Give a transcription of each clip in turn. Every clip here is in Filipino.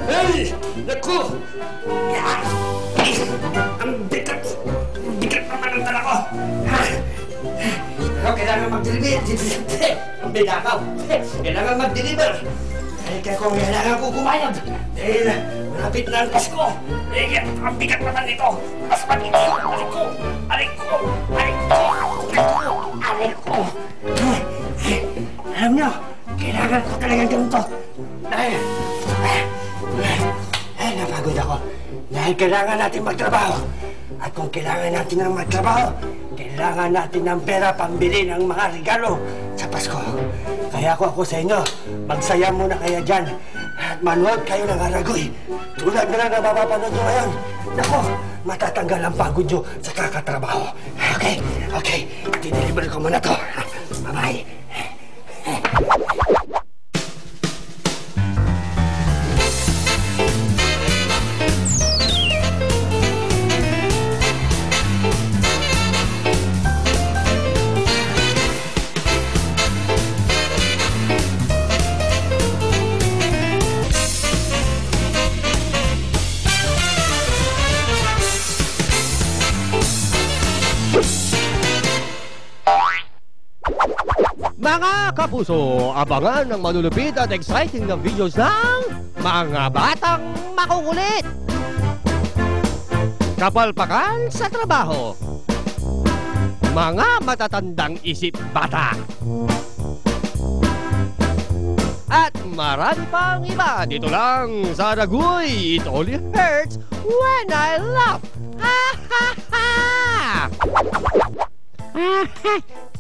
Ay! Naku! Ang bigat! Ang bigat naman ang dala ko! Pero kailangan mag-deliver! Ang bidakaw! Kailangan mag-deliver! Kaya kung kailangan ko kumayod! Dahil malapit na ang Pasko! Ang bigat naman nito! Mas matindi! Aray ko! Aray ko! Aray ko! Aray ko! Alam nyo, kailangan ko talagang gawin to! Dahil napagod ako. Dahil kailangan natin magtrabaho. At kung kailangan natin ng magtrabaho, kailangan natin ng pera pambili ng mga regalo sa Pasko. Kaya ako sa inyo, magsaya muna kaya dyan. At manood kayo ng Aragoy. Tulad na lang na mapapanood nyo ngayon. Naku, matatanggal ang pagod nyo sa kakatrabaho. Okay? Okay. Dideliver ko muna to. Bye-bye. Mga kapuso, abangan ang malulupit at exciting na videos ng mga batang makukulit. Kapalpakan sa trabaho. Mga matatandang isip bata. At marami pang iba dito lang sa Aragoy. It only hurts when I laugh. Ha ha ha!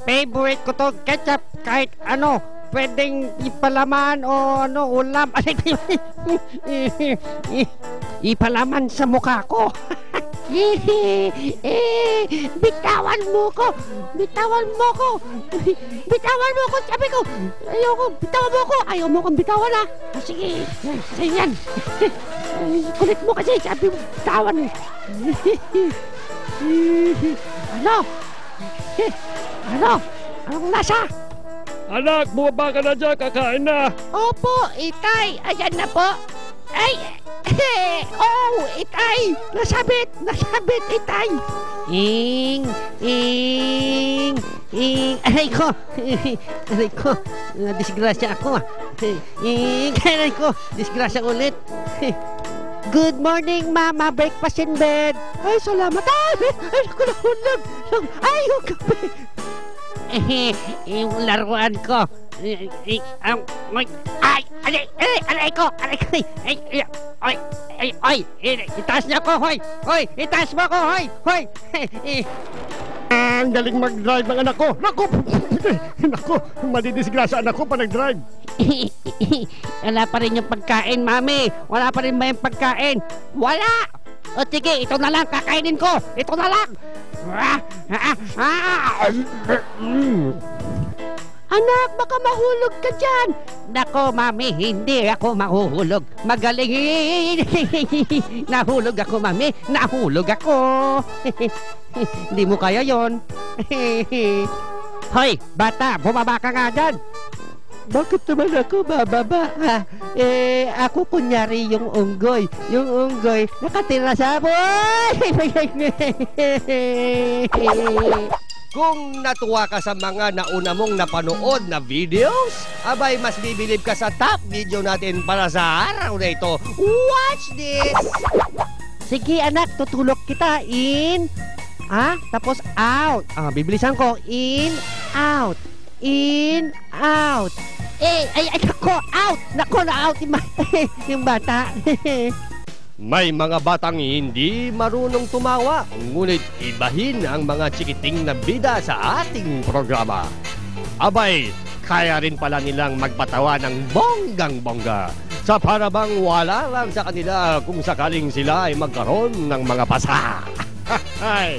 Favorite ko to, ketchup, kahit ano, pwedeng ipalaman o ano, ulam. Ipalaman sa mukha ko. Bitawan mo ko! Bitawan mo ko! Bitawan mo ko! Sabi ko! Ayoko! Bitawan mo ko! Ayaw mo kong bitawan ha! Sige! Sa'yo yan! Kulit mo kasi! Sabi mo! Bitawan! Ano? Ano? Anong lasa? Anak, bumaba ka na dyan, kakain na. Opo, itay. Ayan na po. Ay! Oh, itay! Nasabit! Nasabit, itay! Ing! Aray ko! Aray ko! Disgrasya ako ah! Aray ko! Disgrasya ulit! Good morning, Mama! Breakfast in bed! Ay, salamat! Ay, naku, nahulog! Ay, yung kape! Yung laruan ko! Ay! Aray ko! Ay! Itaas niya ako, hoy! Hoy! Itaas mo ako, hoy! Hoy! Ang galing mag-drive ng anak ko! Naku! Naku! Madidisgrasya anak ko pa nag-drive! Wala pa rin yung pagkain, Mami! Wala pa rin ba yung pagkain? Wala! O sige, ito na lang, kakainin ko! Ito na lang! Anak, baka mahulog ka dyan! Nako, Mami, hindi ako mahuhulog. Magaling! Nahulog ako, Mami. Nahulog ako! Hindi mo kaya yon. Hoy, bata, bumaba ka nga dyan! Bakit naman ako bababa? Ako kunyari yung unggoy. Yung unggoy, nakatira sa boy! Kung natuwa ka sa mga nauna mong napanood na videos, abay mas bibilib ka sa top video natin para sa araw na ito. Watch this! Sige anak, tutulog kita. In, tapos out. Bibilisan ko. In, out. In, out. Ay, nako, out! Nako, na-out yung bata. May mga batang hindi marunong tumawa, ngunit ibahin ang mga chikiting na bida sa ating programa. Abay, kaya rin pala nilang magpatawa ng bonggang-bongga. Sa parabang wala lang sa kanila kung sakaling sila ay magkaroon ng mga pasa. Hay!